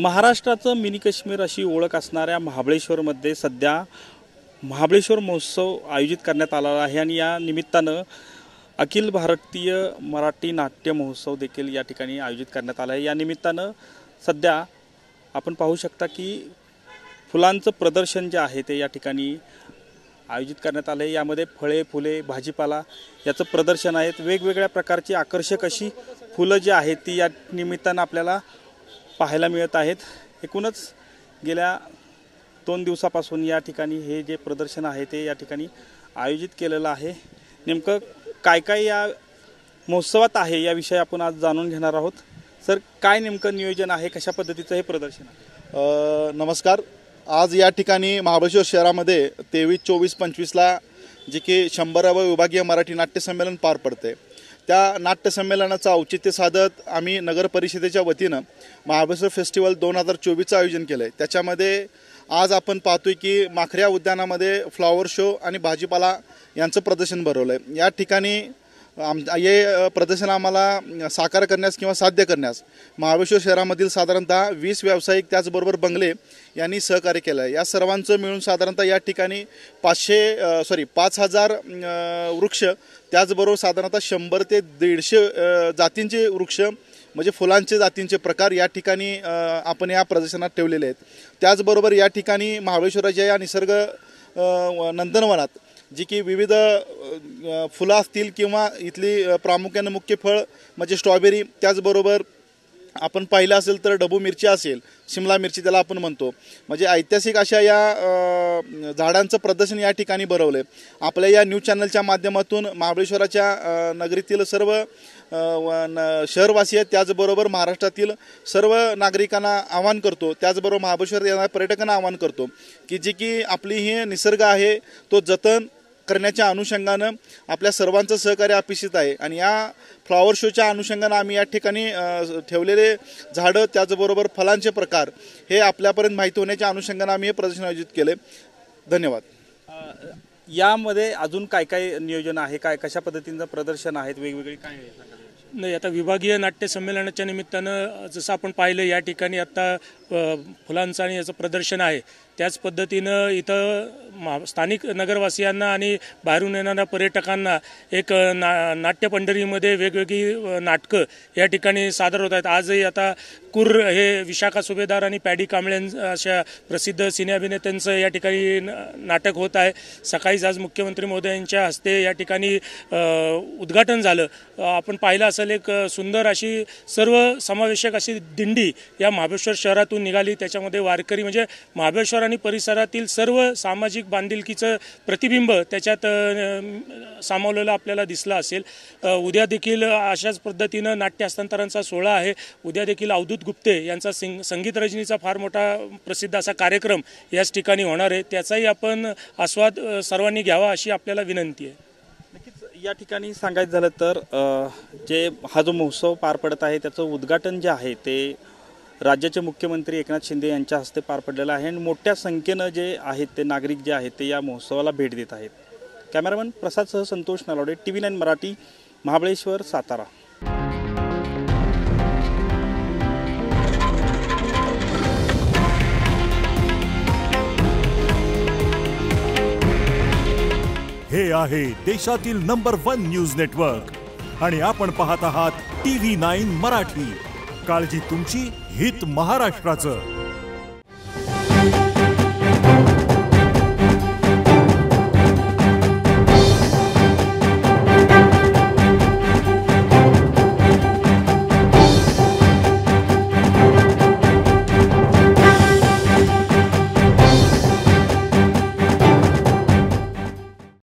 महाराष्ट्राचं मिनी काश्मीर अशी ओळख असणाऱ्या महाबळेश्वरमध्ये सध्या महाबळेश्वर महोत्सव आयोजित करण्यात आला आहे आणि या निमित्तानं अखिल भारतीय मराठी नाट्य महोत्सव देखील या ठिकाणी आयोजित करण्यात आला आहे। या निमित्तानं सध्या आपण पाहू शकता की फुलांचं प्रदर्शन जे आहे ते या ठिकाणी आयोजित करण्यात आले। यामध्ये फळे फुले भाजीपाला याचं प्रदर्शन आहे। वेगवेगळ्या प्रकारची आकर्षक अशी फुलं जी आहेत ती या निमित्तानं आपल्याला पाहायला मिळत आहेत। एकूणच गेल्या 2 दिवसापासून या ठिकाणी हे जे प्रदर्शन आहे ते या ठिकाणी आयोजित केलेलं आहे। नेमकं काय काय या महोत्सवात आहे याविषयी आपण आज जाणून घेणार आहोत। सर, काय नेमकं नियोजन आहे, कशा पद्धतीचं हे प्रदर्शन आहे? नमस्कार। आज या ठिकाणी महाबळेश्वर शहरामध्ये 23, 24, 25ला जे की 100वे विभागीय मराठी नाट्य संमेलन पार पडते, त्या नाट्य संमेलनाचं औचित्य साधत आम्ही नगर परिषदेच्या वतीनं महाबळेश्वर फेस्टिवल 2024चं आयोजन केलं आहे। त्याच्यामध्ये आज आपण पाहतोय की माखऱ्या उद्यानामध्ये फ्लॉवर शो आणि भाजीपाला यांचं प्रदर्शन भरवलं आहे। या ठिकाणी हे प्रदर्शन आम्हाला साकार करण्यास किंवा साध्य करण्यास महाबळेश्वर शहरामधील साधारणतः 20 व्यावसायिक त्याचबरोबर बंगले यांनी सहकार्य केलं आहे। या सर्वांचं मिळून साधारणतः या ठिकाणी 5,000 वृक्ष, त्याचबरोबर साधारणतः 100 ते 150 जातींचे वृक्ष म्हणजे फुलांचे जातींचे प्रकार या ठिकाणी आपण या प्रदर्शनात ठेवलेले आहेत। त्याचबरोबर या ठिकाणी महाबळेश्वराच्या या निसर्ग नंदनवनात जी की विविध फुलं असतील किंवा इथली प्रामुख्याने मुख्य फळ म्हणजे स्ट्रॉबेरी, त्याचबरोबर आपण पाहिलं असेल तर डबू मिरची असेल, शिमला मिरची त्याला आपण म्हणतो, म्हणजे ऐतिहासिक अशा या झाडांचं प्रदर्शन या ठिकाणी भरवलं आहे। आपल्या या न्यूज चॅनलच्या माध्यमातून महाबळेश्वराच्या नगरीतील सर्व शहरवासी त्याचबरोबर महाराष्ट्रातील सर्व नागरिकांना आवाहन करतो, त्याचबरोबर महाबळेश्वर येणाऱ्या पर्यटकांना आवाहन करतो की जी की आपली ही निसर्ग आहे तो जतन करण्याच्या अनुषंगानं आपल्या सर्वांचं सहकार्य अपेक्षित आहे। आणि या फ्लॉवर शोच्या अनुषंगानं आम्ही या ठिकाणी ठेवलेले झाडं त्याचबरोबर फलांचे प्रकार हे आपल्यापर्यंत माहिती होण्याच्या अनुषंगानं आम्ही हे प्रदर्शन आयोजित केले। धन्यवाद। यामध्ये अजून काय काय नियोजन आहे, काय कशा पद्धतीचं प्रदर्शन आहेत, वेगवेगळे काय आहे? नाही, आता विभागीय नाट्य संमेलनाच्या निमित्तानं जसं आपण पाहिलं या ठिकाणी आता फुलांचं आणि याचं प्रदर्शन आहे, त्याच पद्धतीनं इथं स्थानिक नगरवासियांना आणि बाहेरून येणाऱ्या पर्यटकांना एक नाट्य पंढरीमध्ये वेगवेगळी नाटकं या ठिकाणी सादर होत आहेत। आजही आता कुर्र हे विशाखा सुभेदार आणि पॅडी कांबळे अशा प्रसिद्ध सिने अभिनेत्यांचं या ठिकाणी नाटक होत आहे। सकाळीच आज मुख्यमंत्री महोदयांच्या हस्ते या ठिकाणी उद्घाटन झालं। आपण पाहिलं असेल एक सुंदर अशी सर्व समावेशक अशी दिंडी या महाबळेश्वर शहरातून निघाली। त्याच्यामध्ये वारकरी म्हणजे महाबळेश्वर आणि परिसरातील सर्व सामाजिक बांधिलकीचं प्रतिबिंब त्याच्यात सामावलेलं आपल्याला दिसलं असेल। उद्या देखील अशाच पद्धतीनं नाट्य हस्तांतरांचा सोहळा आहे। उद्या देखील अवधूत गुप्ते यांचा संगीत रजनीचा फार मोठा प्रसिद्ध असा कार्यक्रम याच ठिकाणी होणार आहे। त्याचाही आपण आस्वाद सर्वांनी घ्यावा अशी आपल्याला विनंती आहे। नक्कीच या ठिकाणी सांगायचं झालं तर जे हा जो महोत्सव पार पडत आहे त्याचं उद्घाटन जे आहे ते राज्याचे मुख्यमंत्री एकनाथ शिंदे यांच्या हस्ते पार पडलेलं आहे आणि मोठ्या संख्येनं जे आहेत ते नागरिक जे आहेत ते या महोत्सवाला भेट देत आहेत। कॅमेरामन प्रसादसह संतोष नलावडे, TV9 मराठी, महाबळेश्वर, सातारा। हे आहे देशातील नंबर 1 न्यूज नेटवर्क आणि आपण पाहत आहात TV9 मराठी। काळजी तुमची, हित महाराष्ट्राचं।